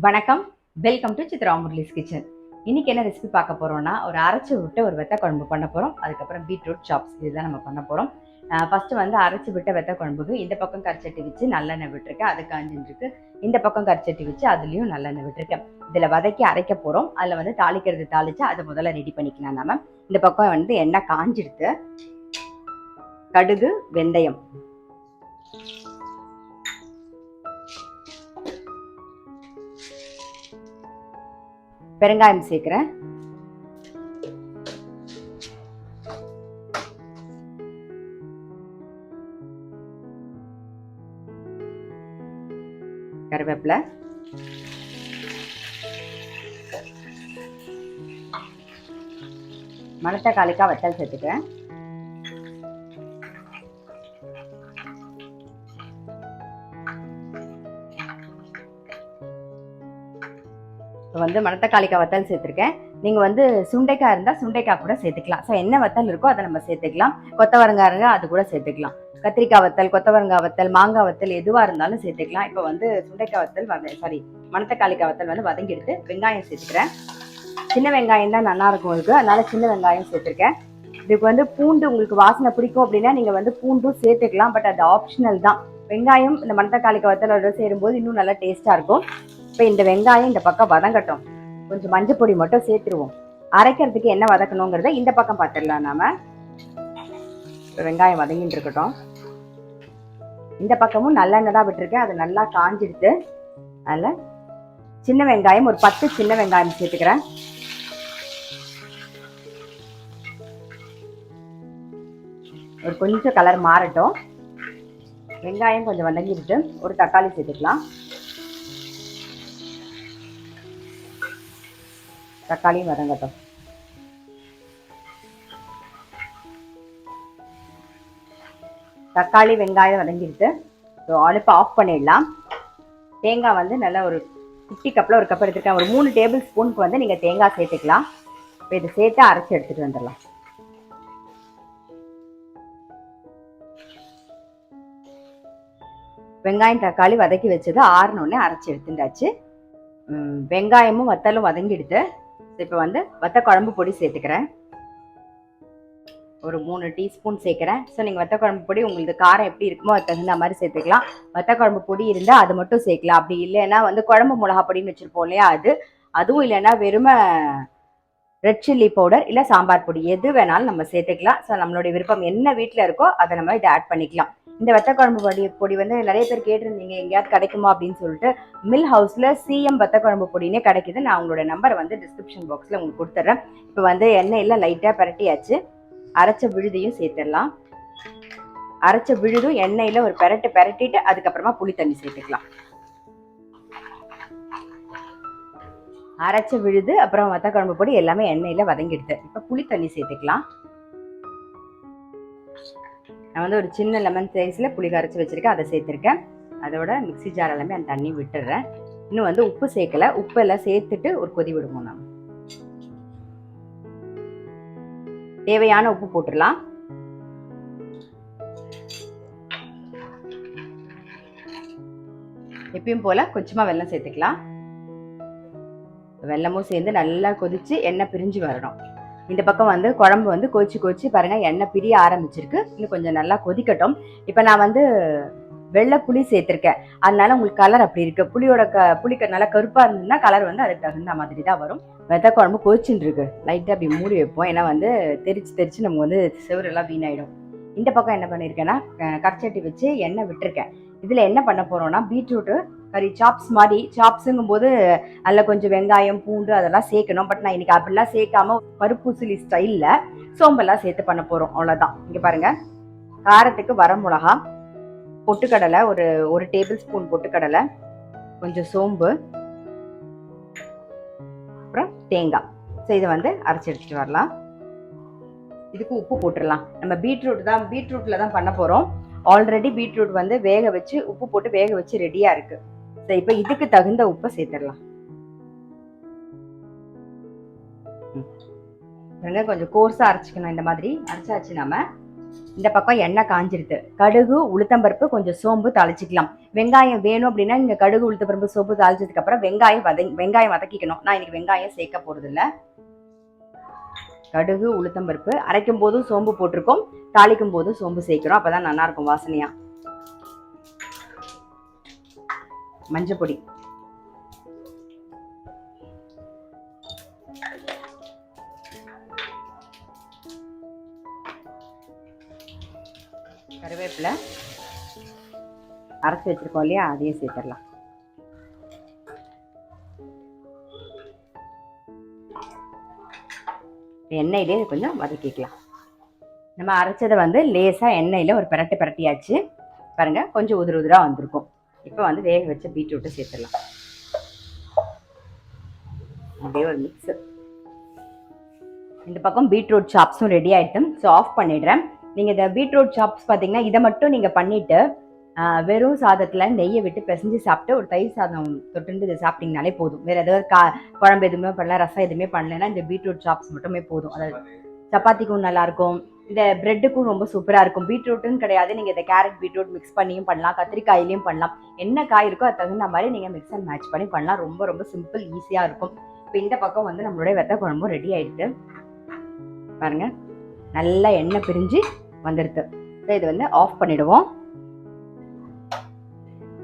வணக்கம், welcome to Chitra Murali's kitchen. இன்னைக்கு என்ன ரெசிபி பார்க்க போறோம்னா, ஒரு அரைச்சி விட்டு ஒரு வெத்த குழம்பு பண்ண போறோம். அதுக்கப்புறம் பீட்ரூட் சாப்ஸ் இதுதான் நம்ம பண்ண போறோம். ஃபர்ஸ்ட் வந்து அரைச்சி விட்ட வெத்த குழம்புக்கு இந்த பக்கம் கரிச்சட்டி வச்சு நல்லெண்ணெய் விட்டுருக்கேன், அது காஞ்சிருக்கு. இந்த பக்கம் கரிச்சட்டி வச்சு அதுலயும் நல்லெண்ணெய் விட்டுருக்கேன். இதுல வதக்கி அரைக்க போறோம். அதுல வந்து தாளிக்கிறது தாளிச்சு அதை முதல்ல ரெடி பண்ணிக்கலாம். நாம இந்த பக்கம் வந்து எண்ணெய் காஞ்சிடுத்து. கடுகு, வெந்தயம், பெருங்காயம் சேர்க்கிறேன். கருவேப்பிலை, மணத்தக்காளிக்காய் வத்தல் சேர்த்துக்கிறேன். வந்து மணத்தக்காளிக்காய் வத்தல் சேர்த்துருக்கேன். நீங்கள் வந்து சுண்டைக்காய் இருந்தால் சுண்டைக்காய் கூட சேர்த்துக்கலாம். ஸோ என்ன வத்தல் இருக்கோ அதை நம்ம சேர்த்துக்கலாம். கொத்தவரங்காய் இருந்தால் அது கூட சேர்த்துக்கலாம். கத்திரிக்காய் வத்தல், கொத்தவரங்காய் வத்தல், மாங்காய் வத்தல் எதுவாக இருந்தாலும் சேர்த்துக்கலாம். இப்போ வந்து சுண்டைக்காய் வத்தல் மணத்தக்காளிக்காய் வத்தல் வந்து வதங்கி எடுத்து வெங்காயம் சேர்த்துக்கிறேன். சின்ன வெங்காயம் தான் நல்லா இருக்கும் உங்களுக்கு, அதனால சின்ன வெங்காயம் சேர்த்துருக்கேன். இதுக்கு வந்து பூண்டு உங்களுக்கு வாசனை பிடிக்கும் அப்படின்னா நீங்கள் வந்து பூண்டும் சேர்த்துக்கலாம். பட் அது ஆப்ஷனல் தான். வெங்காயம் இந்த மணத்தக்காளிக்காய் வத்தலோட சேரும்போது இன்னும் நல்லா டேஸ்ட்டாக இருக்கும். இப்போ இந்த வெங்காயம் இந்த பக்கம் வதங்கட்டும். கொஞ்சம் மஞ்சள் பொடி மட்டும் சேர்த்துருவோம். அரைக்கிறதுக்கு என்ன வதக்கணுங்கிறத இந்த பக்கம் பார்த்துடலாம். நாம வெங்காயம் வதங்கிட்டு இருக்கட்டும். இந்த பக்கமும் நல்லெண்ணெய் தான் விட்டுருக்கேன், அது நல்லா காஞ்சிடுத்து. அதில் சின்ன வெங்காயம் ஒரு 10 சின்ன வெங்காயம் சேர்த்துக்கிறேன். ஒரு கொஞ்சம் கலர் மாறட்டும். வெங்காயம் கொஞ்சம் வதங்கிட்டு ஒரு தக்காளி சேர்த்துக்கலாம். தக்காளியும் வதங்கட்டும். தக்காளி வெங்காயம் வதங்கிடுது. ஸோ அடுப்பை ஆஃப் பண்ணிடலாம். தேங்காய் வந்து நல்லா ஒரு குட்டி கப்பில் ஒரு கப் எடுத்துருக்கேன். ஒரு 3 டேபிள் ஸ்பூனுக்கு வந்து நீங்கள் தேங்காய் சேர்த்துக்கலாம். இப்போ இதை சேர்த்து அரைச்சி எடுத்துகிட்டு வந்துடலாம். வெங்காயம் தக்காளி வதக்கி வச்சது ஆறுனோடனே அரைச்சி எடுத்துட்டாச்சு. வெங்காயமும் வத்தலும் வதங்கிடுது. இப்போ வந்து வத்த குழம்பு பொடி சேர்த்துக்கிறேன். ஒரு 3 டீஸ்பூன் சேர்க்குறேன். ஸோ நீங்கள் வத்த குழம்பு பொடி உங்களுக்கு காரம் எப்படி இருக்குமோ அது தகுந்த மாதிரி சேர்த்துக்கலாம். வத்த குழம்பு பொடி இருந்தால் அது மட்டும் சேர்க்கலாம். அப்படி இல்லைன்னா வந்து குழம்பு மிளகா பொடின்னு வச்சுருப்போம் இல்லையா, அதுவும் இல்லைன்னா வெறுமை ரெட் சில்லி பவுடர் இல்லை சாம்பார் பொடி எது வேணாலும் நம்ம சேர்த்துக்கலாம். ஸோ நம்மளுடைய விருப்பம் என்ன வீட்டில் இருக்கோ அதை நம்ம இதை ஆட் பண்ணிக்கலாம். இந்த வத்த குழம்பு பொடி வந்து நிறைய பேர் கேட்டிருந்தீங்க எங்கேயாவது கிடைக்குமா அப்படின்னு சொல்லிட்டு. மில் ஹவுஸில் சிஎம் வத்த குழம்பு பொடினே கிடைக்குது. நான் உங்களோட நம்பரை வந்து டிஸ்கிரிப்ஷன் பாக்ஸில் உங்களுக்கு கொடுத்துட்றேன். இப்போ வந்து எண்ணெயில் லைட்டாக பரட்டியாச்சு. அரைச்ச விழுதையும் சேர்த்துடலாம். அரைச்ச விழுதும் எண்ணெயில் ஒரு பரட்டிட்டு அதுக்கப்புறமா புளி தண்ணி சேர்த்துக்கலாம். அரைச்ச விழுது அப்புறம் வத்த குழம்பு பொடி எல்லாமே எண்ணெயில் வதங்கிடுது. இப்போ புளி தண்ணி சேர்த்துக்கலாம். நான் வந்து ஒரு சின்ன லெமன் சைஸில் புளி கரைச்சி வச்சுருக்கேன், அதை சேர்த்துருக்கேன். அதோட மிக்சி ஜார் எல்லாமே அந்த தண்ணி விட்டுடுறேன். இன்னும் வந்து உப்பு சேர்க்கலை. உப்பு எல்லாம் சேர்த்துட்டு ஒரு கொதி விடுவோம். நம்ம தேவையான உப்பு போட்டுடலாம். எப்பயும் போல் கொஞ்சமாக வெல்லம் சேர்த்துக்கலாம். வெல்லமும் சேர்ந்து நல்லா கொதிச்சு எண்ணெய் பிரிஞ்சு வரணும். இந்த பக்கம் வந்து குழம்பு வந்து கொதிச்சு பாருங்க எண்ணெய் பிரிய ஆரம்பிச்சிருக்கு. இன்னும் கொஞ்சம் நல்லா கொதிக்கட்டும். இப்போ நான் வந்து வெள்ளை புளி சேர்த்துருக்கேன், அதனால உங்களுக்கு கலர் அப்படி இருக்கு. புளி நல்லா கருப்பாக இருந்ததுன்னா கலர் வந்து அதுக்கு தகுந்த மாதிரி தான் வரும். வெத்த குழம்பு கொதிச்சுட்டு இருக்கு. லைட்டாக அப்படி மூடி வைப்போம், ஏன்னா வந்து தெரிச்சு நமக்கு வந்து செவரெல்லாம் வீணாயிடும். இந்த பக்கம் என்ன பண்ணியிருக்கேன்னா கரைச்சட்டி வச்சு எண்ணெய் விட்டுருக்கேன். இதில் என்ன பண்ண போறோம்னா பீட்ரூட்டு கறி சாப்ஸ் மாதிரி. சாப்ஸுங்கும் போது அதில் கொஞ்சம் வெங்காயம் பூண்டு அதெல்லாம் சேர்க்கணும். பட் நான் இன்னைக்கு அப்படிலாம் சேர்க்காம பருப்பூசிலி ஸ்டைலில் சோம்பெல்லாம் சேர்த்து பண்ண போகிறோம், அவ்வளோதான். இங்கே பாருங்க, காரத்துக்கு வர மிளகா, பொட்டுக்கடலை ஒரு டேபிள் ஸ்பூன் பொட்டுக்கடலை, கொஞ்சம் சோம்பு, அப்புறம் தேங்காய். ஸோ இதை வந்து அரைச்சி எடுத்துகிட்டு வரலாம். இதுக்கு உப்பு போட்டுடலாம். நம்ம பீட்ரூட்டில் தான் பண்ண போகிறோம். ஆல்ரெடி பீட்ரூட் வந்து வேக வச்சு உப்பு போட்டு வேக வச்சு ரெடியாக இருக்குது. ஸோ இப்போ இதுக்கு தகுந்த உப்பை சேர்த்துடலாம். கொஞ்சம் கோர்ஸாக அரைச்சிக்கணும். இந்த மாதிரி அரைச்சாச்சு. நம்ம இந்த பக்கம் எண்ணெய் காஞ்சிருது. கடுகு, உளுத்தம்பருப்பு, கொஞ்சம் சோம்பு தாளிச்சிக்கலாம். வெங்காயம் வேணும் அப்படின்னா நீங்கள் கடுகு, உளுத்தம்பருப்பு, சோம்பு தாளிச்சதுக்கப்புறம் வெங்காயம் வதக்கிக்கணும். நான் இன்னைக்கு வெங்காயம் சேர்க்க போகிறது இல்லை. கடுகு, உளுத்தம்பருப்பு அரைக்கும் போதும் சோம்பு போட்டிருக்கோம், தாளிக்கும் போதும் சோம்பு சேர்க்கிறோம். அப்பதான் நல்லா இருக்கும் வாசனையா. மஞ்சள் பொடி, கருவேப்பிலை, அரைச்சி வச்சிருக்கோம் இல்லையா, அதையும் சேர்த்துடலாம். எண்ணெயிலே கொஞ்சம் வதக்கிக்கலாம். நம்ம அரைச்சதை வந்து லேசாக எண்ணெயில் ஒரு பிரட்டியாச்சு பாருங்க, கொஞ்சம் உதிராக வந்திருக்கும். இப்போ வந்து வேக வச்ச பீட்ரூட்டை சேர்த்துடலாம். அப்படியே ஒரு மிக்ஸு. இந்த பக்கம் பீட்ரூட் சாப்ஸும் ரெடி ஆகிட்டு, ஸோ ஆஃப் பண்ணிடுறேன். நீங்கள் இந்த பீட்ரூட் சாப்ஸ் பார்த்தீங்கன்னா இதை மட்டும் நீங்கள் பண்ணிவிட்டு வெறும் சாதத்தில் நெய்யை விட்டு பிசைஞ்சு சாப்பிட்டு ஒரு தயிர் சாதம் தொட்டு இதை சாப்பிட்டீங்கனாலே போதும். வேறு ஏதாவது குழம்பு எதுவுமே பண்ணல, ரசம் எதுவுமே பண்ணலைன்னா இந்த பீட்ரூட் சாப்ஸ் மட்டுமே போதும். அதாவது சப்பாத்திக்கும் நல்லாயிருக்கும், இந்த பிரெட்டுக்கும் ரொம்ப சூப்பராக இருக்கும். பீட்ரூட்டுன்னு கிடையாது, நீங்கள் இந்த கேரட் பீட்ரூட் மிக்ஸ் பண்ணியும் பண்ணலாம், கத்திரிக்காயிலையும் பண்ணலாம். என்ன காய் இருக்கோ அது தகுந்த மாதிரி நீங்கள் மிக்ஸ் அண்ட் மேட்ச் பண்ணி பண்ணலாம். ரொம்ப ரொம்ப சிம்பிள், ஈஸியாக இருக்கும். இப்போ இந்த பக்கம் வந்து நம்மளுடைய வெத்த குழம்பும் ரெடி ஆகிடுது பாருங்க, நல்லா எண்ணெய் பிரிஞ்சு வந்துடுது. இது வந்து ஆஃப் பண்ணிடுவோம்.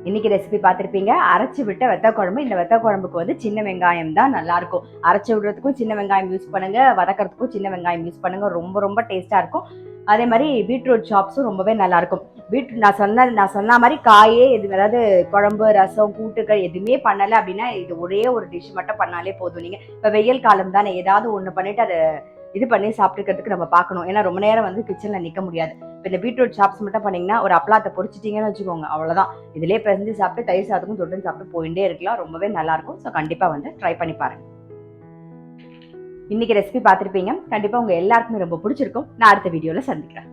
இன்னைக்கு ரெசிபி பார்த்துருப்பீங்க, அரைச்சி விட்ட வெத்த குழம்பு. இந்த வெத்த குழம்புக்கு வந்து சின்ன வெங்காயம் தான் நல்லா இருக்கும். அரைச்சி விடுறதுக்கும் சின்ன வெங்காயம் யூஸ் பண்ணுங்க, வதக்கிறதுக்கும் சின்ன வெங்காயம் யூஸ் பண்ணுங்க, ரொம்ப ரொம்ப டேஸ்டா இருக்கும். அதே மாதிரி பீட்ரூட் சாப்ஸும் ரொம்பவே நல்லா இருக்கும். பீட்ரூட் நான் சொன்ன மாதிரி காயே எது, அதாவது குழம்பு, ரசம், கூட்டுகள் எதுவுமே பண்ணலை அப்படின்னா இது ஒரே ஒரு டிஷ் மட்டும் பண்ணாலே போதும். நீங்கள் இப்போ வெயில் காலம் தானே, ஏதாவது ஒன்று பண்ணிட்டு அதை இது பண்ணி சாப்பிட்டுக்கிறதுக்கு நம்ம பார்க்கணும். ஏன்னா ரொம்ப நேரம் வந்து கிச்சனில் நிற்க முடியாது. இப்போ இந்த பீட்ரூட் சாப்ஸ் மட்டும் பண்ணிங்கன்னா ஒரு அப்பளாத்தை பொரிச்சிட்டிங்கன்னு வச்சுக்கோங்க, அவ்வளோதான். இதிலே பிசைஞ்சு சாப்பிட்டு தயிர் சாதத்துக்கும் தொட்டு சாப்பிட்டு போயிட்டே இருக்கலாம். ரொம்பவே நல்லாயிருக்கும். ஸோ கண்டிப்பாக வந்து ட்ரை பண்ணி பாருங்கள். இன்னைக்கு ரெசிபி பார்த்துருப்பீங்க, கண்டிப்பாக உங்கள் எல்லாருக்குமே ரொம்ப பிடிச்சிருக்கும். நான் அடுத்த வீடியோவில் சந்திக்கிறேன்.